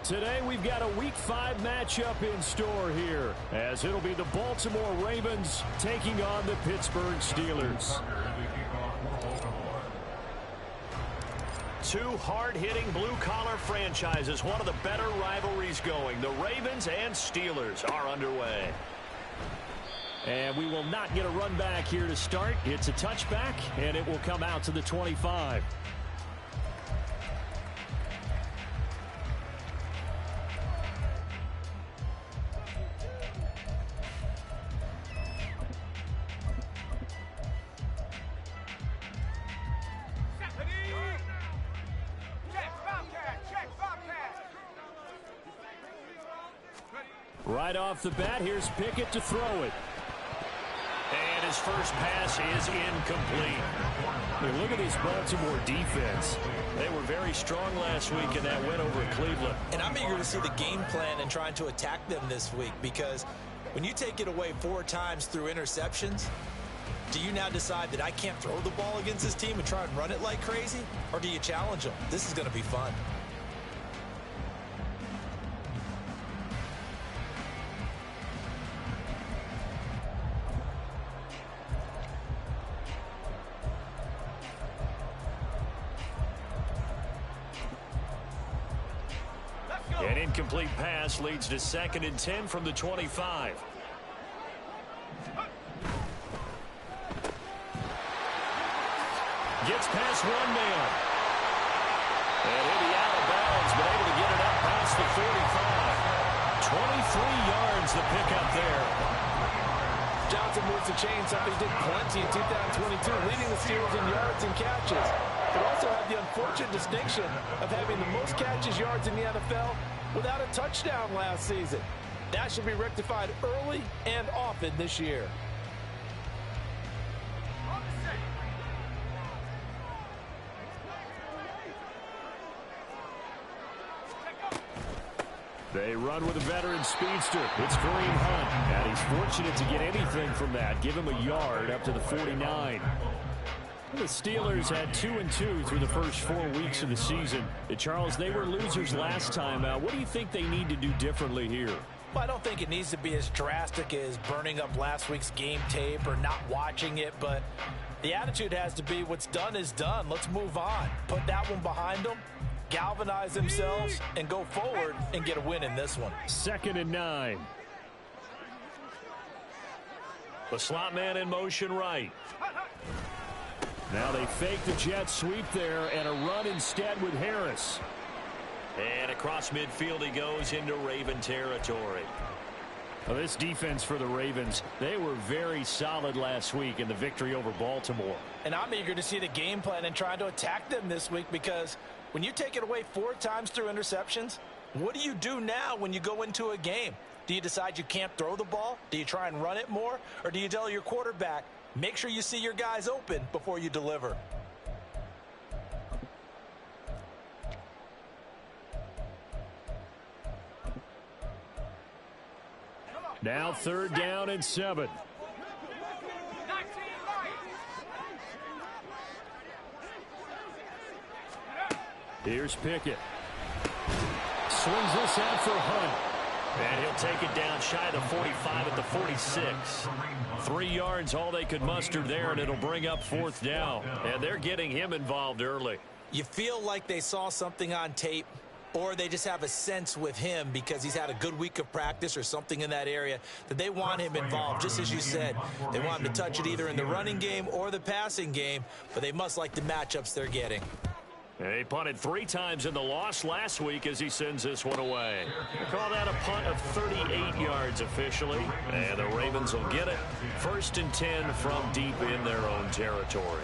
Today we've got a Week 5 matchup in store here, as it'll be the Baltimore Ravens taking on the Pittsburgh Steelers. Two hard-hitting blue-collar franchises, one of the better rivalries going. The Ravens and Steelers are underway. And we will not get a run back here to start. It's a touchback, and it will come out to the 25. Right off the bat, here's Pickett to throw it. And his first pass is incomplete. Hey, look at this Baltimore defense. They were very strong last week in that win over Cleveland. And I'm eager to see the game plan and trying to attack them this week, because when you take it away 4 times through interceptions, do you now decide that I can't throw the ball against this team and try and run it like crazy? Or do you challenge them? This is going to be fun. An incomplete pass leads to 2nd and 10 from the 25. Gets past one man. And he'll be out of bounds, but able to get it up past the 45. 23 yards the pickup there. Johnson moves the chain, something he did plenty in 2022, leading the Steelers in yards and catches. But also had the unfortunate distinction of having the most catches yards in the NFL without a touchdown last season. That should be rectified early and often this year. They run with a veteran speedster. It's Kareem Hunt. And he's fortunate to get anything from that. Give him a yard up to the 49. The Steelers had 2-2 through the first 4 weeks of the season. Charles, they were losers last time out. What do you think they need to do differently here? Well, I don't think it needs to be as drastic as burning up last week's game tape or not watching it, but the attitude has to be what's done is done. Let's move on. Put that one behind them, galvanize themselves, and go forward and get a win in this one. 2nd and 9. The slot man in motion right. Now they fake the jet sweep there and a run instead with Harris. And across midfield he goes into Raven territory. Well, this defense for the Ravens, they were very solid last week in the victory over Baltimore. And I'm eager to see the game plan and trying to attack them this week, because when you take it away 4 times through interceptions, what do you do now when you go into a game? Do you decide you can't throw the ball? Do you try and run it more? Or do you tell your quarterback, make sure you see your guys open before you deliver? Now 3rd down and 7. Here's Pickett. Swings this out for Hunt. And he'll take it down shy of the 45 at the 46. 3 yards all they could muster there, and it'll bring up 4th down. And they're getting him involved early. You feel like they saw something on tape, or they just have a sense with him because he's had a good week of practice or something in that area that they want him involved. Just as you said, they want him to touch it either in the running game or the passing game, but they must like the matchups they're getting. He punted 3 times in the loss last week as he sends this one away. They call that a punt of 38 yards officially. And the Ravens will get it. 1st and 10 from deep in their own territory.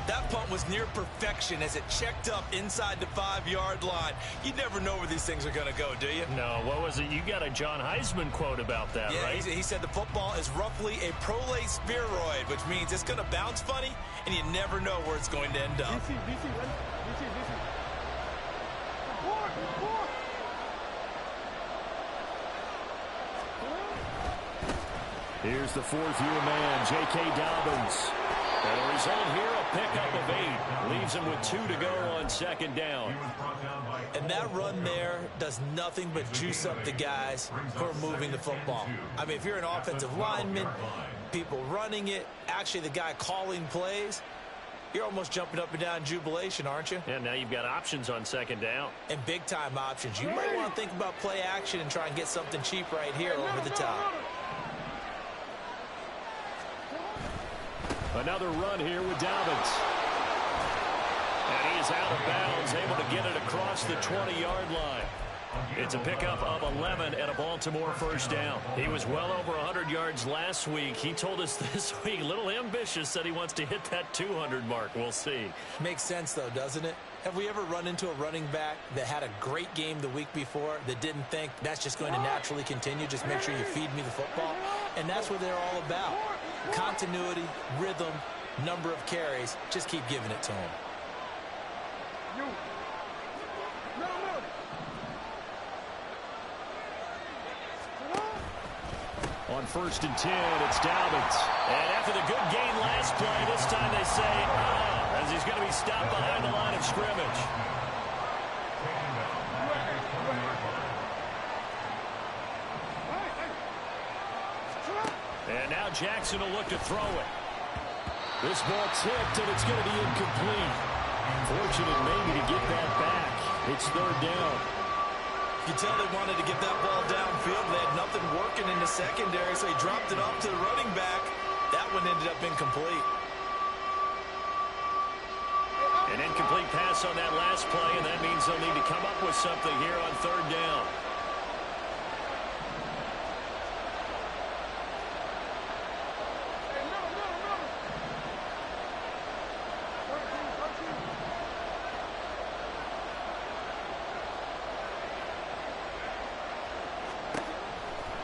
That punt was near perfection as it checked up inside the 5-yard line. You never know where these things are going to go, do you? No, what was it? You got a John Heisman quote about that, right? He said the football is roughly a prolate spheroid, which means it's going to bounce funny, and you never know where it's going to end up. Here's the 4th-year man, J.K. Dobbins. And the result here, a pickup of 8. Leaves him with 2 to go on 2nd down. And that run there does nothing but juice up the guys who are moving the football. I mean, if you're an offensive lineman, people running it, actually the guy calling plays, you're almost jumping up and down in jubilation, aren't you? And now you've got options on second down. And big-time options. You might want to think about play action and try and get something cheap right here over the top. Another run here with Dobbins. And he is out of bounds, able to get it across the 20-yard line. It's a pickup of 11 and a Baltimore first down. He was well over 100 yards last week. He told us this week, a little ambitious, said he wants to hit that 200 mark. We'll see. Makes sense, though, doesn't it? Have we ever run into a running back that had a great game the week before that didn't think that's just going to naturally continue? Just make sure you feed me the football. And that's what they're all about. Continuity, rhythm, number of carries. Just keep giving it to him. On 1st and 10, it's Dobbins. And after the good gain last play, this time they say, as he's going to be stopped behind the line of scrimmage. And now Jackson will look to throw it. This ball tipped, and it's going to be incomplete. Fortunate maybe to get that back. It's 3rd down. You can tell they wanted to get that ball downfield. They had nothing working in the secondary, so he dropped it off to the running back. That one ended up incomplete. An incomplete pass on that last play, and that means they'll need to come up with something here on 3rd down.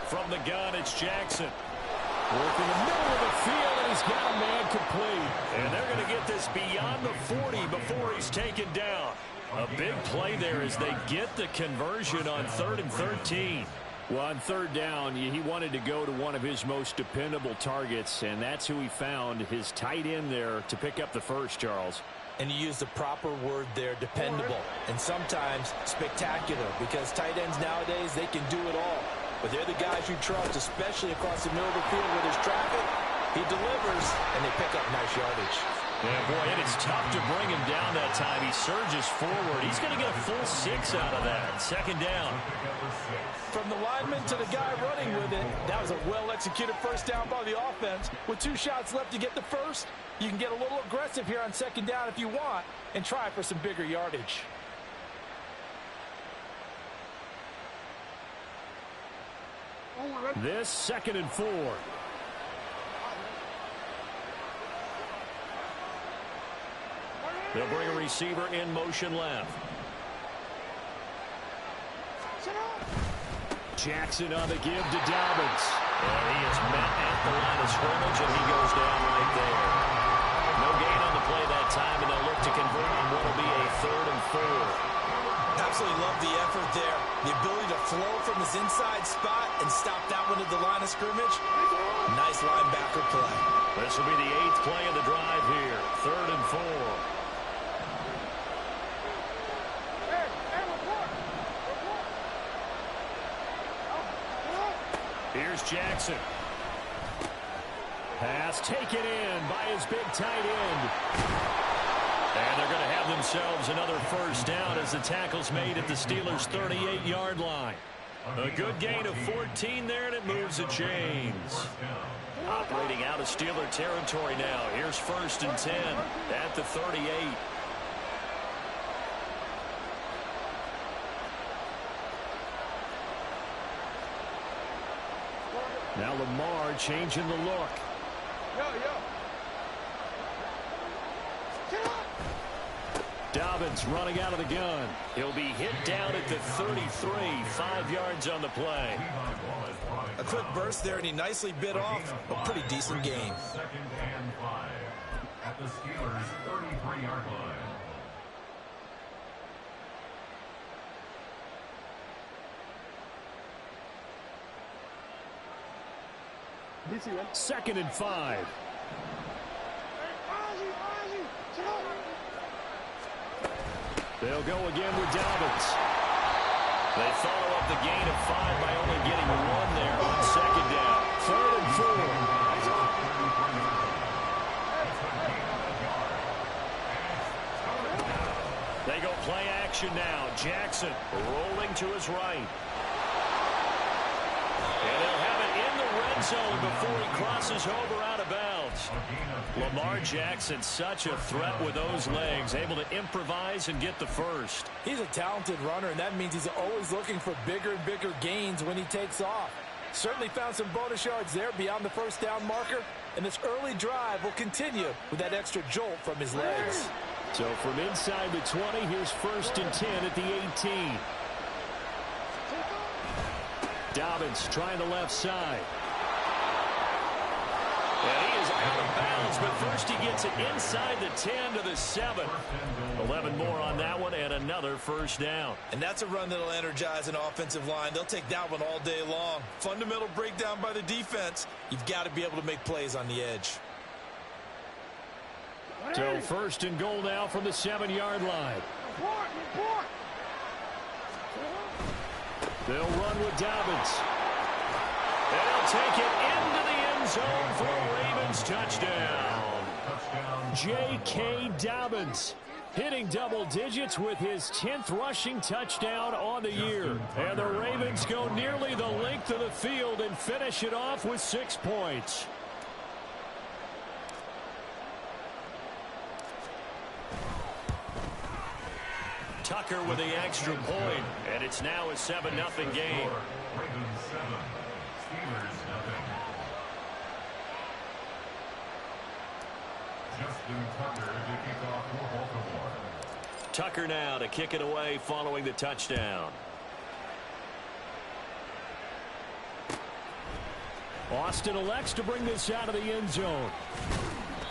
From the gun, it's Jackson. Working the middle of the field, and he's got a man complete. And they're going to get this beyond the 40 before he's taken down. A big play there as they get the conversion on 3rd and 13. Well, on 3rd down, he wanted to go to one of his most dependable targets, and that's who he found, his tight end there, to pick up the first, Charles. And you use the proper word there, dependable, and sometimes spectacular, because tight ends nowadays, they can do it all. But they're the guys you trust, especially across the middle of the field where there's traffic. He delivers, and they pick up nice yardage. Yeah, boy, and it's tough to bring him down that time. He surges forward. He's going to get a full 6 out of that. 2nd down. From the lineman to the guy running with it, that was a well-executed first down by the offense. With 2 shots left to get the first, you can get a little aggressive here on 2nd down if you want and try for some bigger yardage. This 2nd and 4. They'll bring a receiver in motion left. Jackson on the give to Dobbins. And he is met at the line of scrimmage, and he goes down right there. No gain on the play that time, and they'll look to convert on what will be a 3rd and 4. Absolutely love the effort there. The ability to flow from his inside spot and stop that one at the line of scrimmage. Nice linebacker play. This will be the 8th play of the drive here. 3rd and 4. Here's Jackson. Pass taken in by his big tight end. And they're going to have themselves another first down as the tackle's made at the Steelers' 38-yard line. A good gain of 14 there, and it moves the chains. Operating out of Steeler territory now. Here's 1st and 10 at the 38. Now Lamar changing the look. Dobbins running out of the gun. He'll be hit down at the 33, 5 yards on the play. A quick burst there, and he nicely bit off a pretty decent game. 2nd and 5 at the Steelers' 33-yard line. Second and 5. They'll go again with Dobbins. They follow up the gain of 5 by only getting 1 there on second down. 3rd and 4. They go play action now. Jackson rolling to his right. And they'll have it in the red zone before he crosses over out of bounds. Lamar Jackson, such a threat with those legs, able to improvise and get the first. He's a talented runner, and that means he's always looking for bigger and bigger gains when he takes off. Certainly found some bonus yards there beyond the first down marker, and this early drive will continue with that extra jolt from his legs. So from inside the 20, here's 1st and 10 at the 18. Dobbins trying the left side. And he is out of bounds, but first he gets it inside the 10 to the 7. 11 more on that one and another first down. And that's a run that'll energize an offensive line. They'll take that one all day long. Fundamental breakdown by the defense. You've got to be able to make plays on the edge. So 1st and goal now from the 7-yard line. They'll run with Dobbins. They'll take it into the end zone for a Ravens touchdown. J.K. Dobbins hitting double digits with his 10th rushing touchdown on the year. And the Ravens go nearly the length of the field and finish it off with 6 points. Tucker with the extra point, and it's now a 7-0 game. Ravens 7, Steelers 0. Justin Tucker to kick off for Baltimore. Tucker now to kick it away following the touchdown. Austin elects to bring this out of the end zone.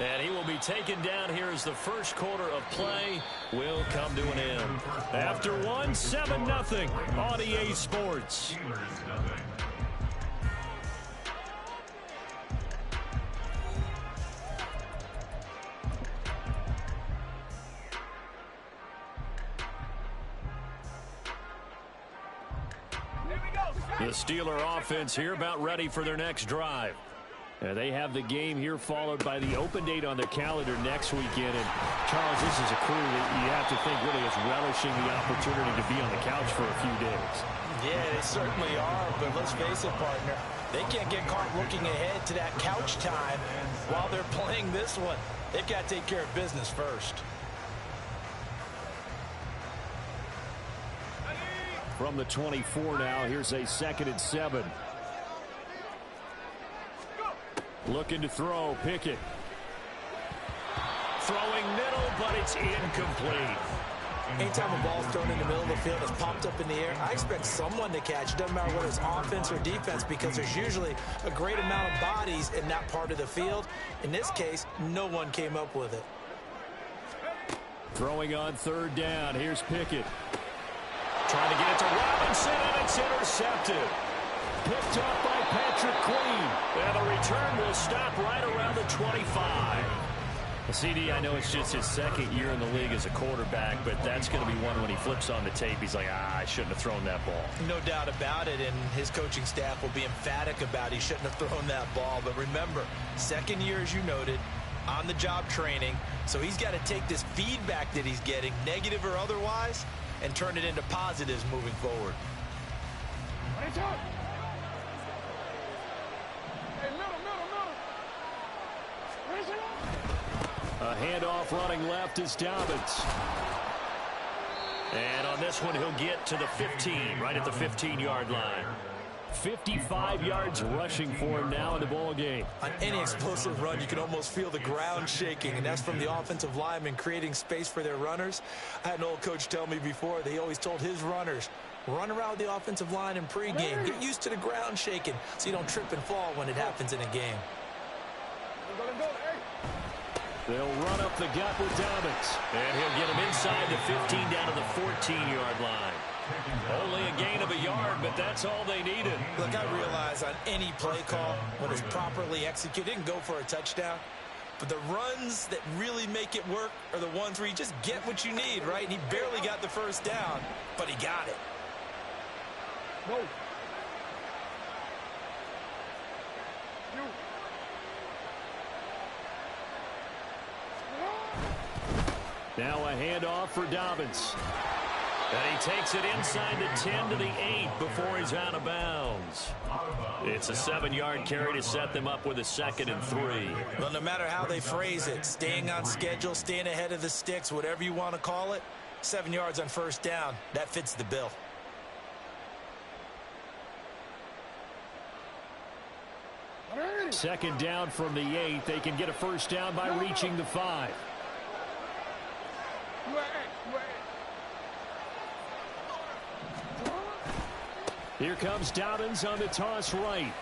And he will be taken down here as the first quarter of play will come to an end. After one, 7-0 on EA Sports. The Steeler offense here about ready for their next drive. They have the game here followed by the open date on their calendar next weekend. And, Charles, this is a crew that you have to think really is relishing the opportunity to be on the couch for a few days. Yeah, they certainly are, but let's face it, partner. They can't get caught looking ahead to that couch time while they're playing this one. They've got to take care of business first. From the 24 now, here's a 2nd and 7. Looking to throw, Pickett. Throwing middle, but it's incomplete. Anytime a ball's thrown in the middle of the field, it's popped up in the air, I expect someone to catch. Doesn't matter whether it's offense or defense, because there's usually a great amount of bodies in that part of the field. In this case, no one came up with it. Throwing on 3rd down. Here's Pickett. Trying to get it to Robinson, and it's intercepted. Picked up by Patrick Queen. And the return will stop right around the 25. CD, I know it's just his 2nd year in the league as a quarterback, but that's going to be one when he flips on the tape. He's like, I shouldn't have thrown that ball. No doubt about it, and his coaching staff will be emphatic about he shouldn't have thrown that ball. But remember, 2nd year, as you noted, on-the-job training. So he's got to take this feedback that he's getting, negative or otherwise, and turn it into positives moving forward. A handoff running left is Dobbins. And on this one, he'll get to the 15, right at the 15-yard line. 55 yards rushing for him now in the ball game. On any explosive run, you can almost feel the ground shaking, and that's from the offensive linemen creating space for their runners. I had an old coach tell me before that he always told his runners, run around the offensive line in pregame. Get used to the ground shaking so you don't trip and fall when it happens in a game. They'll run up the gut with Dobbins. And he'll get him inside the 15 down to the 14-yard line. Only a gain of a yard, but that's all they needed. Look, I realize on any play call, when it's properly executed, didn't go for a touchdown. But the runs that really make it work are the ones where you just get what you need, right? And he barely got the first down, but he got it. Whoa. Now a handoff for Dobbins. And he takes it inside the 10 to the 8 before he's out of bounds. It's a 7-yard carry to set them up with a 2nd and 3. Well, no matter how they phrase it, staying on schedule, staying ahead of the sticks, whatever you want to call it, 7 yards on first down, that fits the bill. Second down from the 8. They can get a first down by reaching the 5. Here comes Dobbins on the toss right.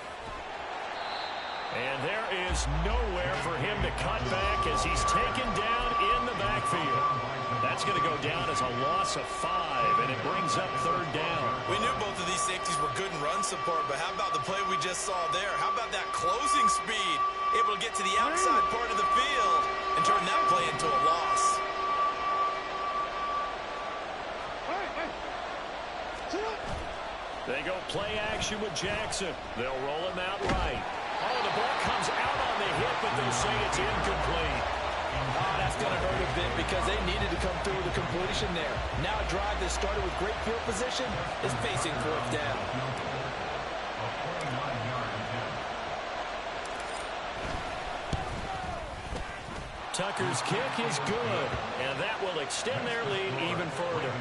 And there is nowhere for him to cut back as he's taken down in the backfield. That's going to go down as a loss of 5, and it brings up 3rd down. We knew both of these safeties were good in run support, but how about the play we just saw there? How about that closing speed? Able to get to the outside part of the field and turn that play into a loss. They go play action with Jackson. They'll roll him out right. Oh, the ball comes out on the hit, but they'll say it's incomplete. Oh, that's going to hurt a bit because they needed to come through with a completion there. Now a drive that started with great field position is facing 4th down. Tucker's kick is good, and that will extend their lead even further.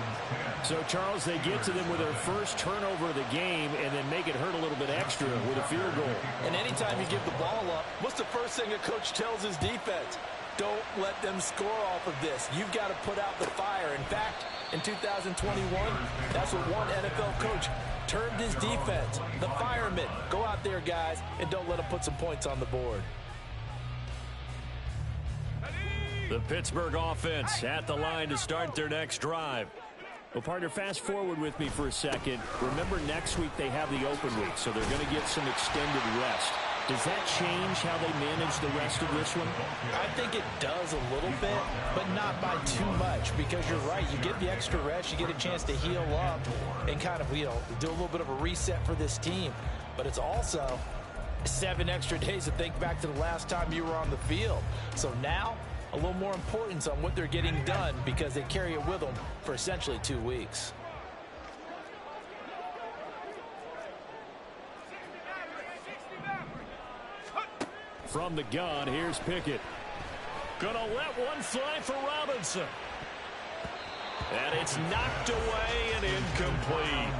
So, Charles, they get to them with their first turnover of the game and then make it hurt a little bit extra with a field goal. And anytime you give the ball up, what's the first thing a coach tells his defense? Don't let them score off of this. You've got to put out the fire. In fact, in 2021, that's what one NFL coach termed his defense, the firemen. Go out there, guys, and don't let them put some points on the board. The Pittsburgh offense at the line to start their next drive. Well, partner, fast forward with me for a second. Remember, next week they have the open week, so they're going to get some extended rest. Does that change how they manage the rest of this one? I think it does a little bit, but not by too much, because you're right. You get the extra rest, you get a chance to heal up and kind of, do a little bit of a reset for this team. But it's also 7 extra days to think back to the last time you were on the field. So now, a little more importance on what they're getting done because they carry it with them for essentially 2 weeks. From the gun, here's Pickett. Gonna let one fly for Robinson. And it's knocked away and incomplete.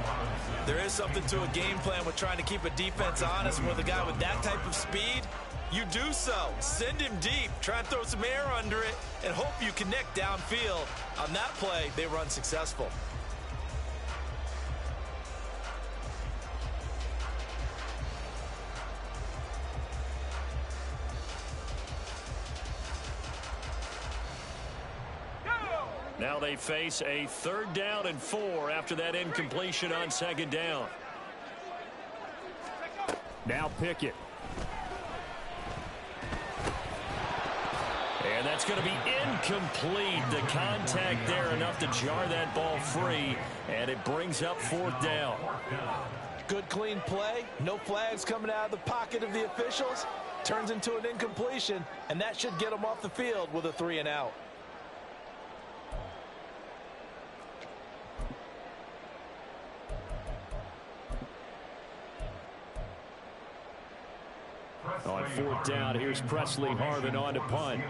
There is something to a game plan with trying to keep a defense honest. With a guy with that type of speed, you do so. Send him deep, try and throw some air under it, and hope you connect downfield. On that play, they were unsuccessful. Now they face a 3rd down and 4 after that incompletion on 2nd down. Now Pickett. And that's going to be incomplete. The contact there enough to jar that ball free, and it brings up 4th down. Good, clean play. No flags coming out of the pocket of the officials. Turns into an incompletion, and that should get them off the field with a 3 and out. On 4th down, here's Presley Harvin on to punt.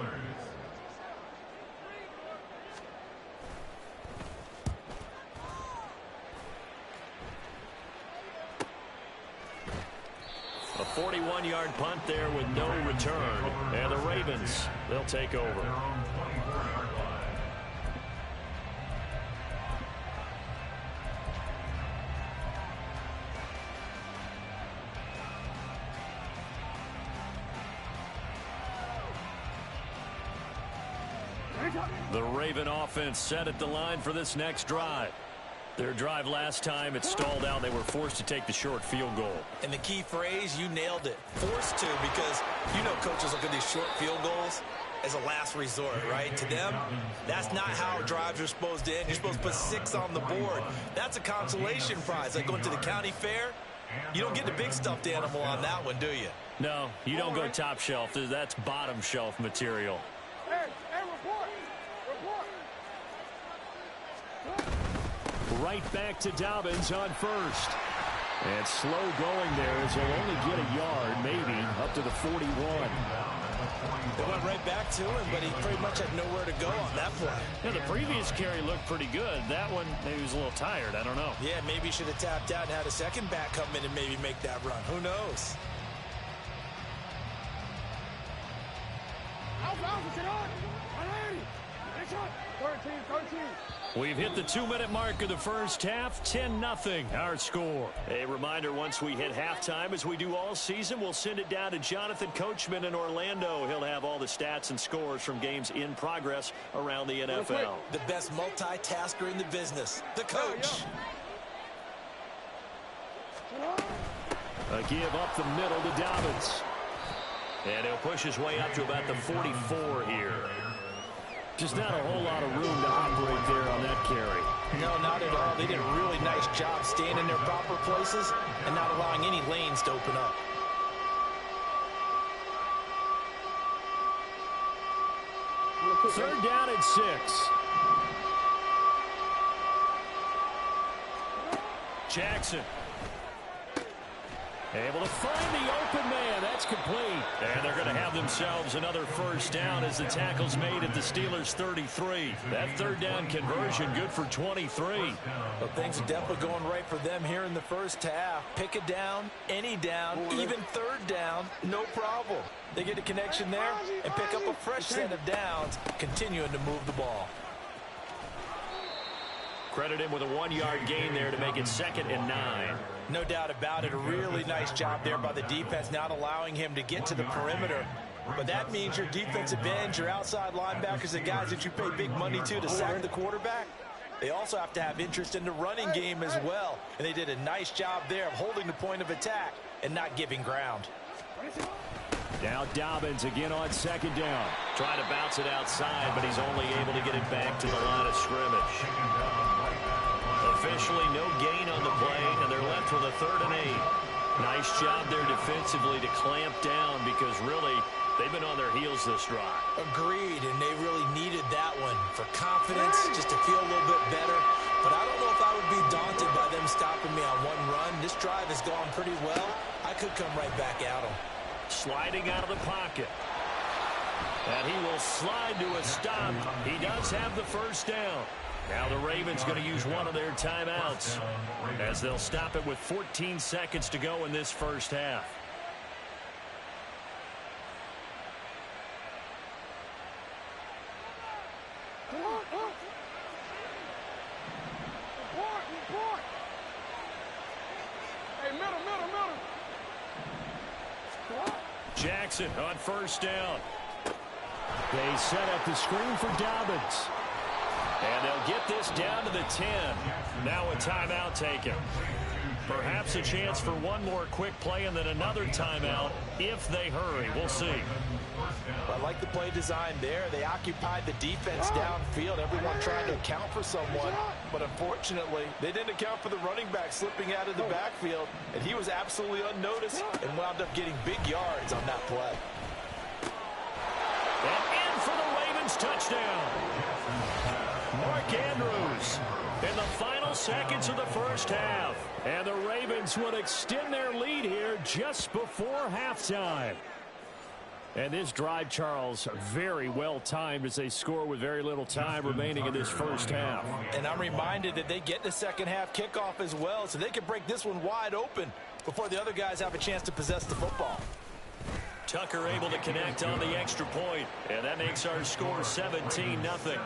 A 41-yard punt there with no return. And the Ravens, they'll take over. The Raven offense set at the line for this next drive. Their drive last time, it stalled out. They were forced to take the short field goal. And the key phrase, you nailed it. Forced to, because you know coaches look at these short field goals as a last resort, right? To them, that's not how drives are supposed to end. You're supposed to put 6 on the board. That's a consolation prize. Like going to the county fair, you don't get the big stuffed animal on that one, do you? No, you don't go top shelf. That's bottom shelf material. Hey, report. Right back to Dobbins on first. And slow going there as he'll only get a yard, maybe, up to the 41. They went right back to him, but he pretty much had nowhere to go on that play. Yeah, the previous carry looked pretty good. That one, maybe he was a little tired. I don't know. Yeah, maybe he should have tapped out and had a second back come in and maybe make that run. Who knows? We've hit the 2-minute mark of the first half, 10-0, our score. A reminder, once we hit halftime, as we do all season, we'll send it down to Jonathan Coachman in Orlando. He'll have all the stats and scores from games in progress around the NFL. The best multitasker in the business, the coach. A give up the middle to Dobbins. And he'll push his way up to about the 44 here. Just not a whole lot of room to operate there on that carry. No, not at all. They did a really nice job staying in their proper places and not allowing any lanes to open up. Third down and 6. Jackson. Able to find the open man. That's complete. And they're going to have themselves another first down as the tackle's made at the Steelers' 33. That third down conversion good for 23. Well, things are definitely going right for them here in the first half. Pick a down, any down, even third down, no problem. They get a connection there and pick up a fresh set of downs, continuing to move the ball. Credit him with a 1-yard gain there to make it 2nd and 9. No doubt about it. A really nice job there by the defense, not allowing him to get to the perimeter. But that means your defensive ends, your outside linebackers, the guys that you pay big money to sack the quarterback, they also have to have interest in the running game as well. And they did a nice job there of holding the point of attack and not giving ground. Now Dobbins again on 2nd down. Trying to bounce it outside, but he's only able to get it back to the line of scrimmage. Officially no gain on the play, and they're left with a 3rd and 8. Nice job there defensively to clamp down because really they've been on their heels this drive. Agreed, and they really needed that one for confidence, just to feel a little bit better. But I don't know if I would be daunted by them stopping me on one run. This drive has gone pretty well. I could come right back at them. Sliding out of the pocket. And he will slide to a stop. He does have the first down. Now the Ravens going to use one of their timeouts as they'll stop it with 14 seconds to go in this first half. Jackson on first down. They set up the screen for Dobbins. And they'll get this down to the 10. Now a timeout taken. Perhaps a chance for one more quick play and then another timeout if they hurry. We'll see. I like the play design there. They occupied the defense downfield. Everyone trying to account for someone. But unfortunately, they didn't account for the running back slipping out of the backfield. And he was absolutely unnoticed and wound up getting big yards on that play. And in for the Ravens touchdown. Mark Andrews in the final seconds of the first half. And the Ravens would extend their lead here just before halftime. And this drive, Charles, very well timed as they score with very little time remaining in this first half. And I'm reminded that they get the second half kickoff as well, so they can break this one wide open before the other guys have a chance to possess the football. Tucker able to connect on the extra point, and that makes our score 17-0.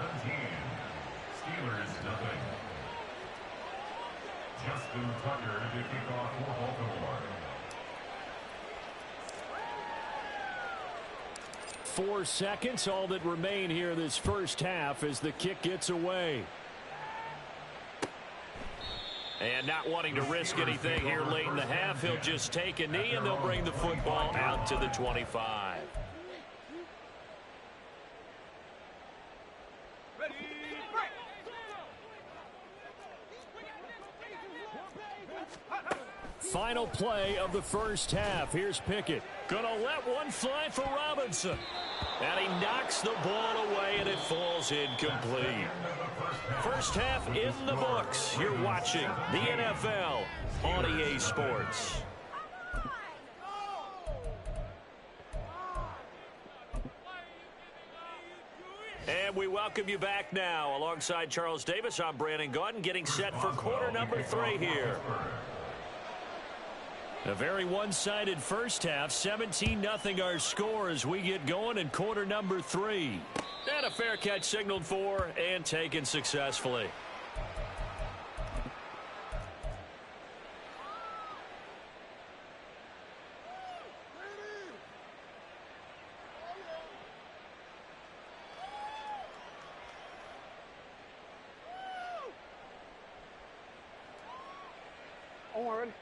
Justin Tucker to kick off for Baltimore. 4 seconds, all that remain here this first half as the kick gets away. And not wanting to risk anything here late in the half, he'll just take a knee, and they'll bring the football out to the 25. Final play of the first half. Here's Pickett. Gonna let one fly for Robinson. And he knocks the ball away, and it falls incomplete. First half in the books. You're watching the NFL on EA Sports. And we welcome you back now. Alongside Charles Davis, I'm Brandon Gaudin, getting set for quarter number 3 here. A very one-sided first half. 17-0 our score as we get going in quarter number 3. And a fair catch signaled for and taken successfully.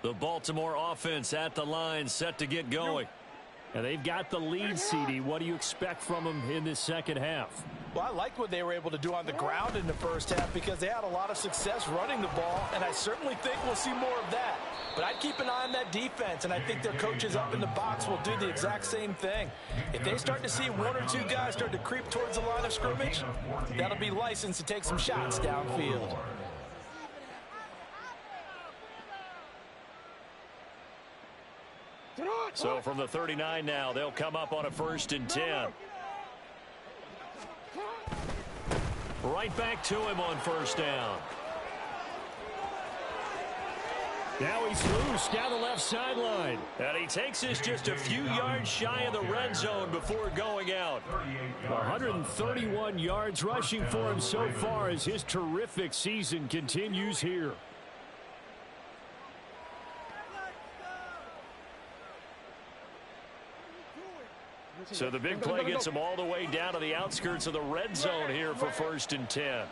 The Baltimore offense at the line, set to get going. And they've got the lead, CD. What do you expect from them in this second half? Well, I like what they were able to do on the ground in the first half because they had a lot of success running the ball, and I certainly think we'll see more of that. But I'd keep an eye on that defense, and I think their coaches up in the box will do the exact same thing. If they start to see 1 or 2 guys start to creep towards the line of scrimmage, that'll be licensed to take some shots downfield. So from the 39 now, they'll come up on a 1st and 10. Right back to him on 1st down. Now he's loose down the left sideline. And he takes us just a few yards shy of the red zone before going out. 131 yards rushing for him so far as his terrific season continues here. So the big play gets him all the way down to the outskirts of the red zone here for 1st and 10.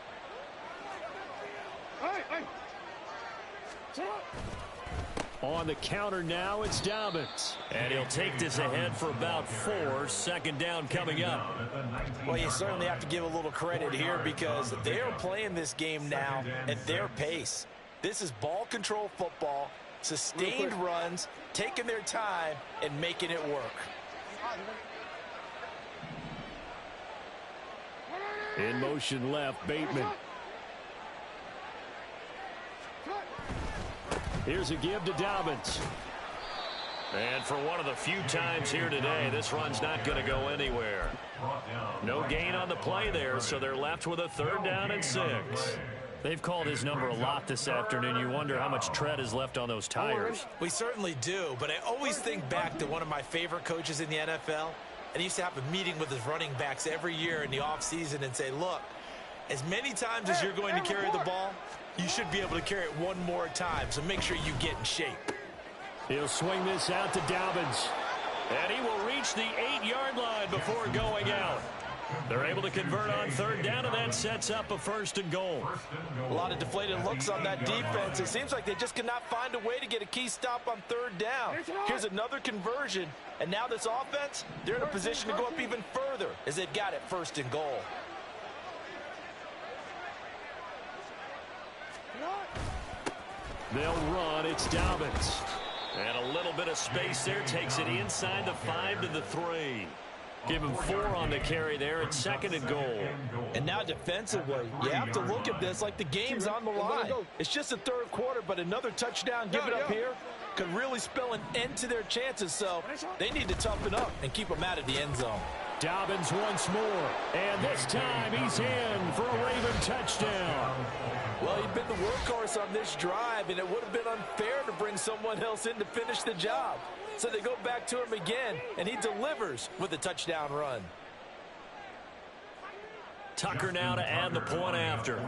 On the counter now, it's Dobbins. And he'll take this ahead for about 4. 2nd down coming up. Well, you certainly have to give a little credit here because they're playing this game now at their pace. This is ball control football, sustained runs, taking their time, and making it work. In motion left, Bateman. Here's a give to Dobbins. And for one of the few times here today, this run's not going to go anywhere. No gain on the play there, so they're left with a 3rd down and 6. They've called his number a lot this afternoon. You wonder how much tread is left on those tires. We certainly do, but I always think back to one of my favorite coaches in the NFL. And he used to have a meeting with his running backs every year in the offseason and say, look, as many times as you're going to carry the ball, you should be able to carry it 1 more time, so make sure you get in shape. He'll swing this out to Dobbins. And he will reach the 8-yard line before going out. They're able to convert on 3rd down, and that sets up a 1st and goal. A lot of deflated looks on that defense. It seems like they just cannot find a way to get a key stop on 3rd down. Here's another conversion, and now this offense, they're in a position to go up even further as they've got it 1st and goal. They'll run. It's Dobbins. And a little bit of space there takes it inside the 5 to the 3. Give him 4 on the carry there at 2nd and goal. And now defensively, you have to look at this like the game's on the line. It's just the 3rd quarter, but another touchdown given up here could really spell an end to their chances. So they need to toughen up and keep them out of the end zone. Dobbins once more. And this time he's in for a Raven touchdown. Well, he'd been the workhorse on this drive, and it would have been unfair to bring someone else in to finish the job. So they go back to him again, and he delivers with a touchdown run. Tucker now to add the point after.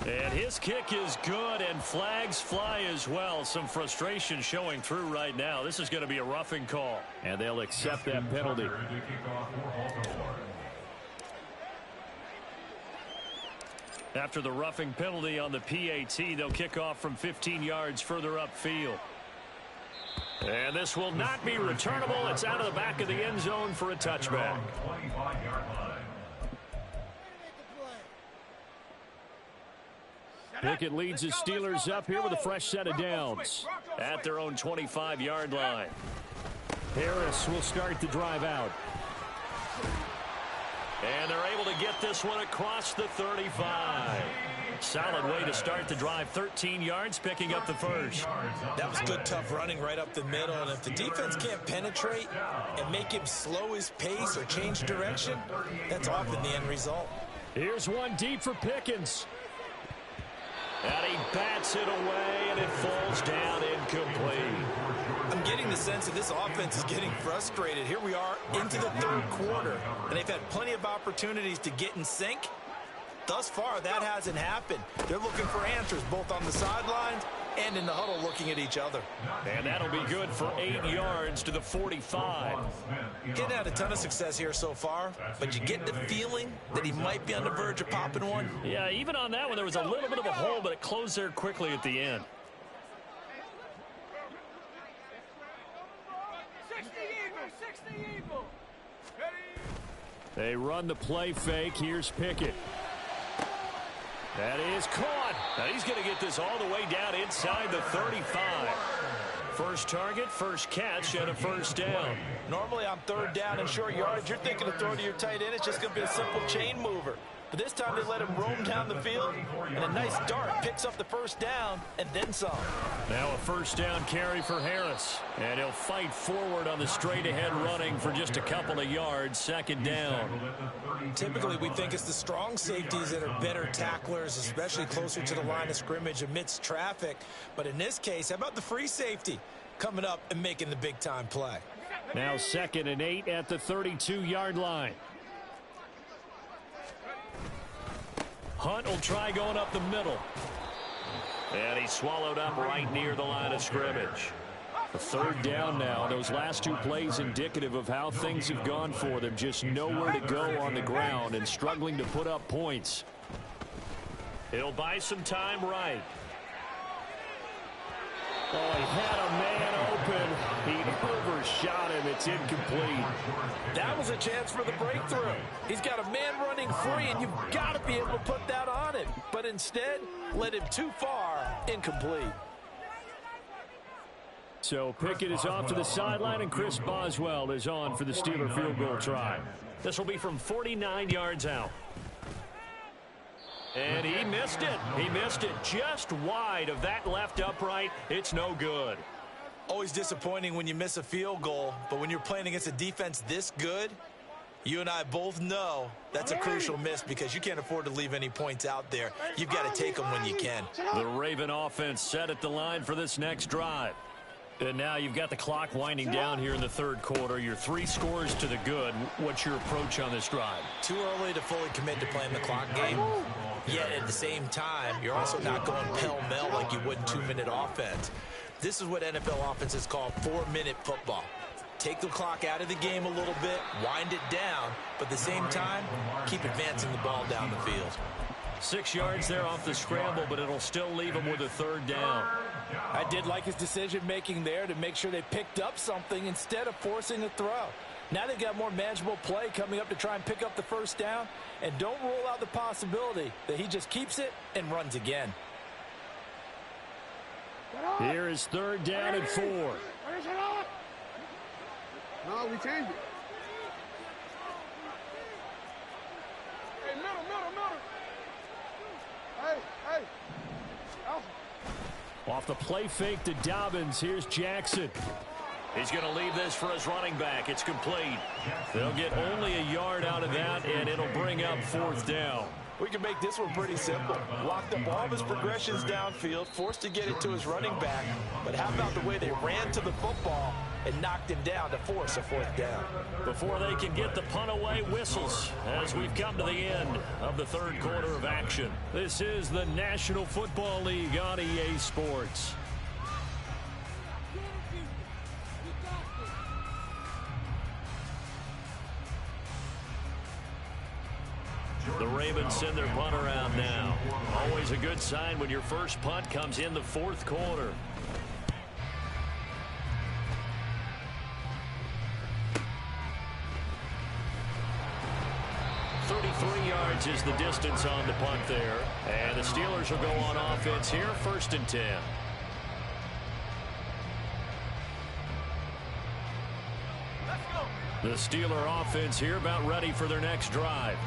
And his kick is good, and flags fly as well. Some frustration showing through right now. This is going to be a roughing call, and they'll accept that penalty. After the roughing penalty on the PAT, they'll kick off from 15 yards further upfield. And this will not be returnable. It's out of the back of the end zone for a touchback. Pickett leads his Steelers up here with a fresh set of downs at their own 25-yard line. Harris will start the drive out. And they're able to get this one across the 35. Solid way to start the drive. 13 yards, picking up the first. That was good, tough running right up the middle. And if the defense can't penetrate and make him slow his pace or change direction, that's often the end result. Here's one deep for Pickens. And he bats it away, and it falls down incomplete. I'm getting the sense that this offense is getting frustrated. Here we are into the third quarter, and they've had plenty of opportunities to get in sync. Thus far, that hasn't happened. They're looking for answers both on the sidelines and in the huddle looking at each other. And that'll be good for 8 yards to the 45. Getting had a ton of success here so far, but you get the feeling that he might be on the verge of popping one. Yeah, even on that one, there was a little bit of a hole, but it closed there quickly at the end. 60 Eagle. They run the play fake. Here's Pickett. That is caught. Now he's going to get this all the way down inside the 35. First target, first catch, and a first down. Normally on third down and short yardage, you're thinking of throwing to your tight end. It's just going to be a simple chain mover. But this time they let him roam down the field, and a nice dart picks up the first down and then some. Now a first down carry for Harris. And he'll fight forward on the straight-ahead running for just a couple of yards. Second down. Typically, we think it's the strong safeties that are better tacklers, especially closer to the line of scrimmage amidst traffic. But in this case, how about the free safety coming up and making the big-time play? Now 2nd and 8 at the 32-yard line. Hunt will try going up the middle. And he's swallowed up right near the line of scrimmage. A third down now. Those last two plays indicative of how things have gone for them. Just nowhere to go on the ground and struggling to put up points. He'll buy some time right. Oh, he had a man open. He overshot him. It's incomplete. That was a chance for the breakthrough. He's got a man running free, and you've got to be able to put that on him. But instead, led him too far, incomplete. So Pickett is off to the sideline, and Chris Boswell is on for the Steeler field goal try. This will be from 49 yards out. And he missed it. He missed it just wide of that left upright. It's no good. Always disappointing when you miss a field goal, but when you're playing against a defense this good, you and I both know that's a crucial miss because you can't afford to leave any points out there. You've got to take them when you can. The Raven offense set at the line for this next drive. And now you've got the clock winding down here in the third quarter. You're 3 scores to the good. What's your approach on this drive? Too early to fully commit to playing the clock game. Yet at the same time, you're also not going pell-mell like you would in 2-minute offense. This is what NFL offenses call 4-minute football. Take the clock out of the game a little bit, wind it down, but at the same time, keep advancing the ball down the field. 6 yards there off the scramble, but it'll still leave him with a third down. I did like his decision-making there to make sure they picked up something instead of forcing a throw. Now they've got more manageable play coming up to try and pick up the first down, and don't rule out the possibility that he just keeps it and runs again. Here is third down and 4. No, we changed it. Hey, middle. Hey. Off the play fake to Dobbins. Here's Jackson. He's going to leave this for his running back. It's complete. They'll get only a yard out of that, and it'll bring up 4th down. We can make this one pretty simple. Locked up all of his progressions downfield, forced to get it to his running back. But how about the way they ran to the football and knocked him down to force a 4th down? Before they can get the punt away, whistles as we've come to the end of the 3rd quarter of action. This is the National Football League on EA Sports. The Ravens send their punter out now. Always a good sign when your first punt comes in the 4th quarter. Yards is the distance on the punt there. And the Steelers will go on offense here, 1st and 10. The Steeler offense here about ready for their next drive.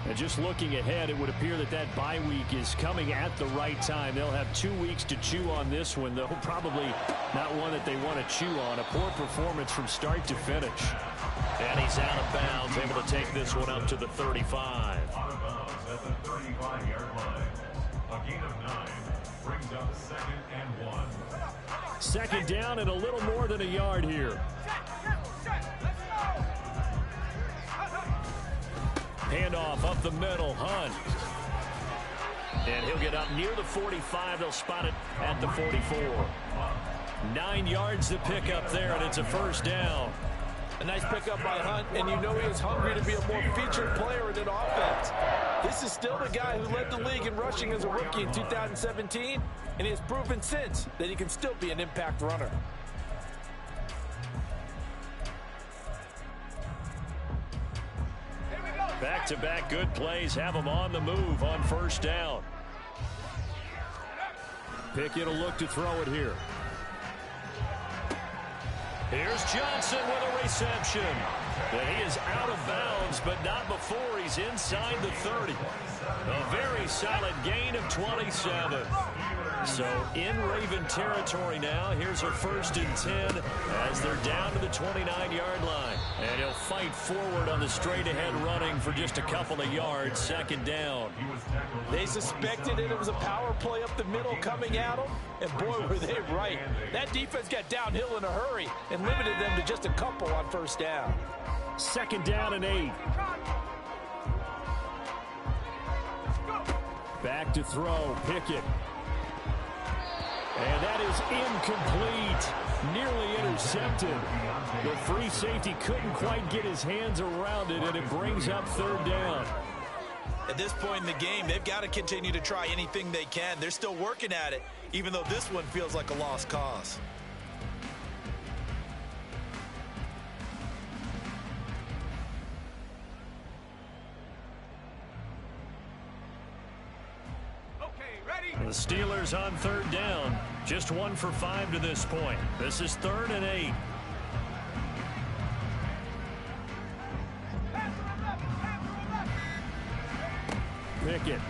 And just looking ahead, it would appear that that bye week is coming at the right time. They'll have 2 weeks to chew on this one, though probably not one that they want to chew on. A poor performance from start to finish. And he's out of bounds, able to take this one up to the 35. Out of bounds at the 35-yard line. A gain of 9 brings up 2nd and 1. 2nd down and a little more than a yard here. Handoff up the middle, Hunt. And he'll get up near the 45. They'll spot it at the 44. 9 yards to pick up there, and it's a 1st down. A nice pickup by Hunt, and you know he is hungry to be a more featured player in an offense. This is still the guy who led the league in rushing as a rookie in 2017, and he has proven since that he can still be an impact runner. Back-to-back good plays have them on the move on 1st down. Pickett will look to throw it here. Here's Johnson with a reception. And he is out of bounds, but not before he's inside the 30. A very solid gain of 27. So in Raven territory now. Here's a 1st and 10 as they're down to the 29-yard line. And he'll fight forward on the straight-ahead running for just a couple of yards. 2nd down. They suspected that it was a power play up the middle coming at them, and boy, were they right. That defense got downhill in a hurry and limited them to just a couple on 1st down. 2nd down and 8. Back to throw, Pickett. And that is incomplete. Nearly intercepted. The free safety couldn't quite get his hands around it, and it brings up 3rd down. At this point in the game, they've got to continue to try anything they can. They're still working at it, even though this one feels like a lost cause. The Steelers on 3rd down. Just 1 for 5 to this point. This is 3rd and 8. Pickett.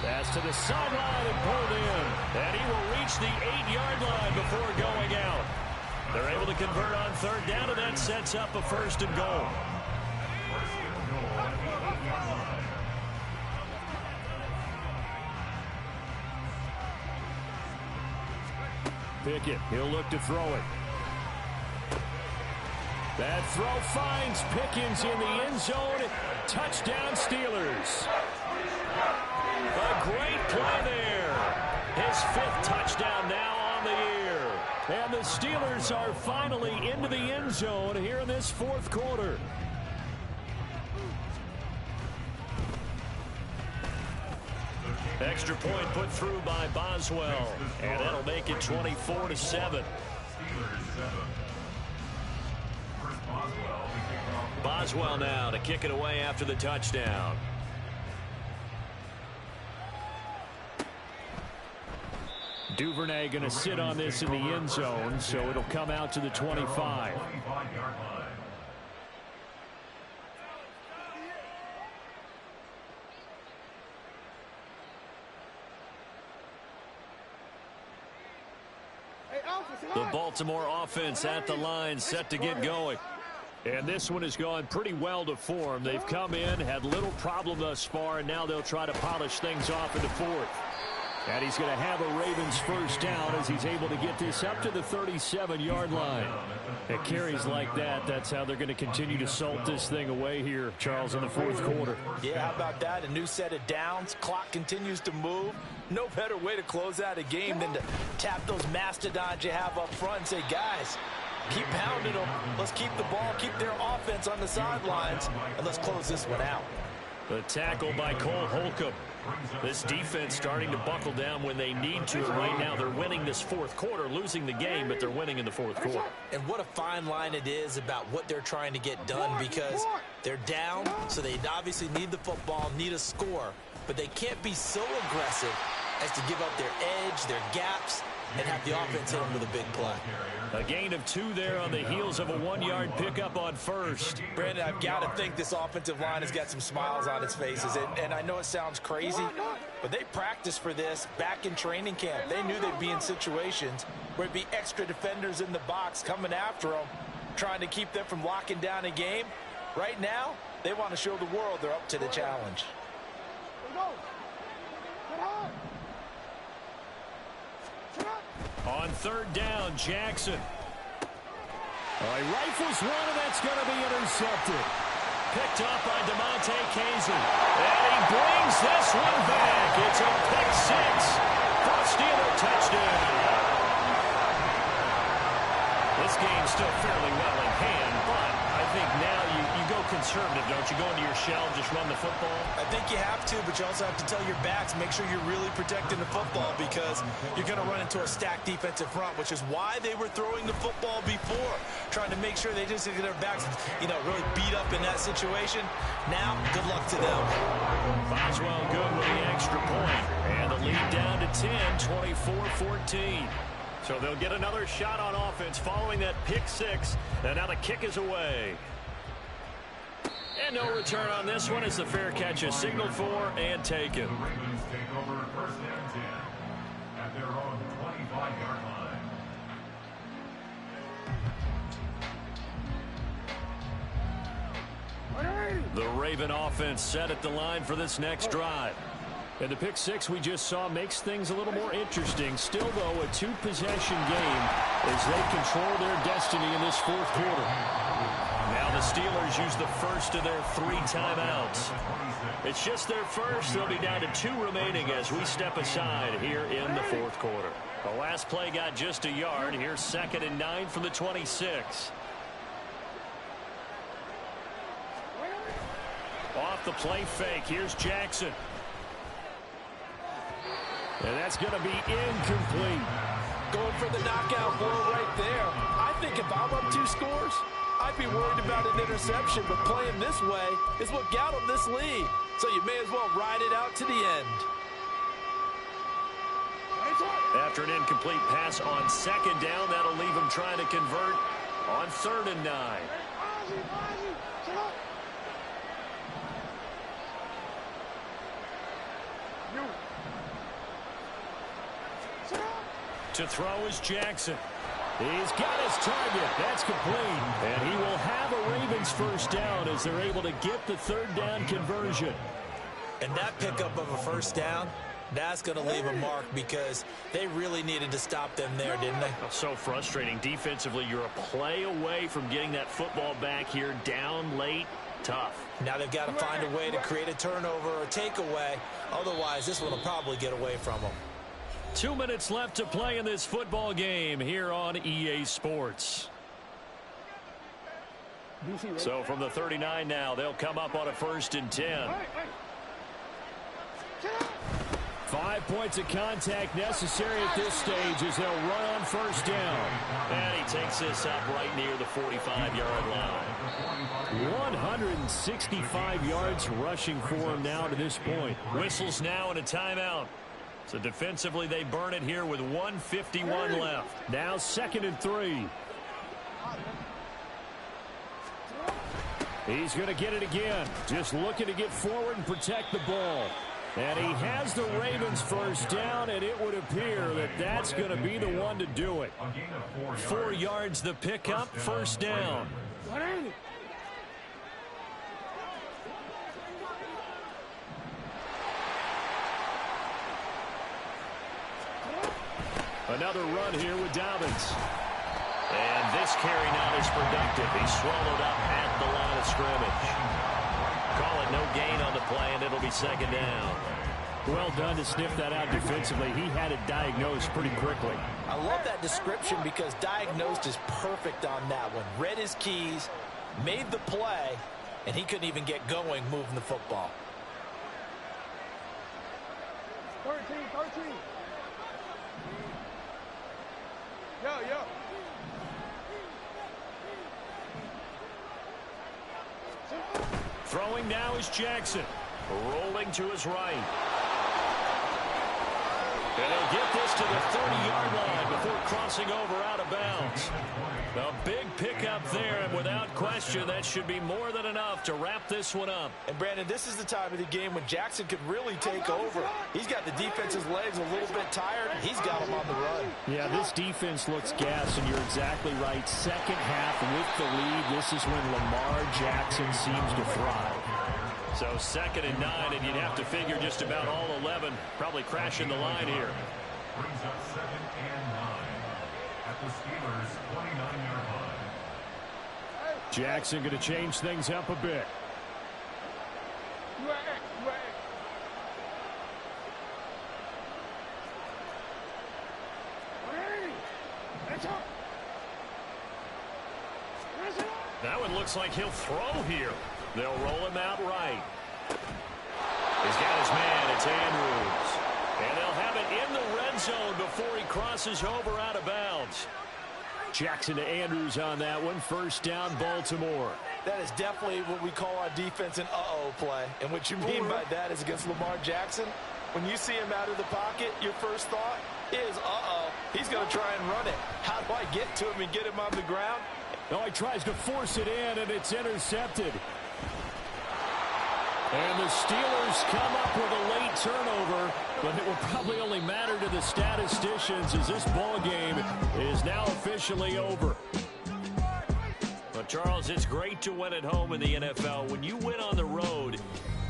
Pass to the sideline and pulled in. And he will reach the 8-yard line before going out. They're able to convert on 3rd down, and that sets up a 1st and goal. Pickett, he'll look to throw it. That throw finds Pickens in the end zone. Touchdown, Steelers. A great play there. His 5th touchdown now on the year. And the Steelers are finally into the end zone here in this 4th quarter. Extra point put through by Boswell, and that'll make it 24-7. Boswell now to kick it away after the touchdown. Duvernay going to sit on this in the end zone, so it'll come out to the 25. The Baltimore offense at the line, set to get going. And this one has gone pretty well to form. They've come in, had little problem thus far, and now they'll try to polish things off into fourth. And he's going to have a Ravens first down as he's able to get this up to the 37-yard line. At carries like that, that's how they're going to continue to salt this thing away here, Charles, in the fourth quarter. Yeah, how about that? A new set of downs. Clock continues to move. No better way to close out a game than to tap those mastodons you have up front and say, guys, keep pounding them. Let's keep the ball, keep their offense on the sidelines, and let's close this one out. The tackle by Cole Holcomb. This defense starting to buckle down when they need to. Right now, they're winning this fourth quarter, losing the game, but they're winning in the fourth quarter. And what a fine line it is about what they're trying to get done, because they're down, so they obviously need the football, need a score, but they can't be so aggressive as to give up their edge, their gaps, and have the offense hit them with a big play. A gain of 2 there on the heels of a 1-yard pickup on first. Brandon, I've got to think this offensive line has got some smiles on its faces. And I know it sounds crazy, but they practiced for this back in training camp. They knew they'd be in situations where it'd be extra defenders in the box coming after them, trying to keep them from locking down a game. Right now, they want to show the world they're up to the challenge. On third down, Jackson. He rifles one, and that's going to be intercepted. Picked up by DeMonte Casey. And he brings this one back. It's a pick six for a Steeler touchdown. This game's still fairly well in hand, but I think now you go conservative, don't you? Go into your shell and just run the football? I think you have to, but you also have to tell your backs, make sure you're really protecting the football, because you're going to run into a stacked defensive front, which is why they were throwing the football before, trying to make sure they just get their backs, really beat up in that situation. Now, good luck to them. Boswell good with the extra point, and the lead down to 10, 24-14. So they'll get another shot on offense following that pick six, and now the kick is away. And no return on this one as the fair catch is signaled for and taken. The Ravens take over first and 10 at their own 25-yard line. The Raven offense set at the line for this next drive. And the pick six we just saw makes things a little more interesting. Still, though, a two-possession game as they control their destiny in this fourth quarter. Now the Steelers use the first of their 3 timeouts. It's just their first. They'll be down to 2 remaining as we step aside here in the fourth quarter. The last play got just a yard. Here's 2nd and 9 from the 26. Off the play fake. Here's Jackson. And that's going to be incomplete. Going for the knockout blow right there. I think if I'm up 2 scores, I'd be worried about an interception, but playing this way is what got them this lead. So you may as well ride it out to the end. After an incomplete pass on 2nd down, that'll leave them trying to convert on 3rd and 9. To throw is Jackson. He's got his target. That's complete. And he will have a Ravens first down as they're able to get the 3rd down conversion. And that pickup of a first down, that's going to leave a mark, because they really needed to stop them there, didn't they? So frustrating. Defensively, you're a play away from getting that football back here, down late. Tough. Now they've got to find a way to create a turnover or a takeaway. Otherwise, this one will probably get away from them. 2 minutes left to play in this football game here on EA Sports. So from the 39 now, they'll come up on a 1st and 10. 5 points of contact necessary at this stage as they'll run on 1st down. And he takes this up right near the 45-yard line. 165 yards rushing for him now to this point. Whistles now and a timeout. So defensively, they burn it here with 1:51 left. Now 2nd and 3. He's going to get it again. Just looking to get forward and protect the ball. And he has the Ravens first down, and it would appear that that's going to be the one to do it. 4 yards the pickup, first down. What ain't it? Another run here with Dobbins. And this carry not as productive. He's swallowed up at the line of scrimmage. Call it no gain on the play, and it'll be second down. Well done to sniff that out defensively. He had it diagnosed pretty quickly. I love that description because diagnosed is perfect on that one. Read his keys, made the play, and he couldn't even get going moving the football. 13. Yo. Throwing now is Jackson. Rolling to his right. And he'll get this to the 30-yard line before crossing over out of bounds. A big pickup there, and without question, that should be more than enough to wrap this one up. And, Brandon, this is the time of the game when Jackson could really take over. He's got the defense's legs a little bit tired. He's got him on the run. Yeah, this defense looks gassed, and you're exactly right. Second half with the lead, this is when Lamar Jackson seems to thrive. So 2nd and 9, and you'd have to figure just about all 11 probably crashing the line here. Brings up 2nd and 9 at the Steelers' 29-yard line. Jackson going to change things up a bit. What ain't it? That's up. That one looks like he'll throw here. They'll roll him out right. He's got his man. It's Andrews. And they'll have it in the red zone before he crosses over out of bounds. Jackson to Andrews on that one. First down, Baltimore. That is definitely what we call our defense an uh-oh play. And what you mean by that is against Lamar Jackson, when you see him out of the pocket, your first thought is, uh-oh, he's going to try and run it. How do I get to him and get him on the ground? No, he tries to force it in, and it's intercepted. And the Steelers come up with a late turnover, but it will probably only matter to the statisticians as this ball game is now officially over. But, Charles, it's great to win at home in the NFL. When you win on the road,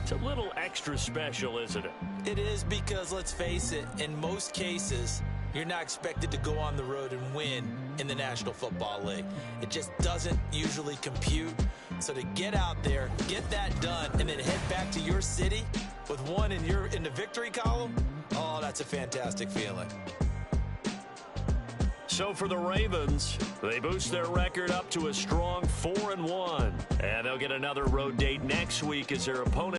it's a little extra special, isn't it? It is because, let's face it, in most cases, you're not expected to go on the road and win in the National Football League. It just doesn't usually compute. So to get out there, get that done, and then head back to your city with one in the victory column, oh, that's a fantastic feeling. So for the Ravens, they boost their record up to a strong 4-1. And they'll get another road date next week as their opponent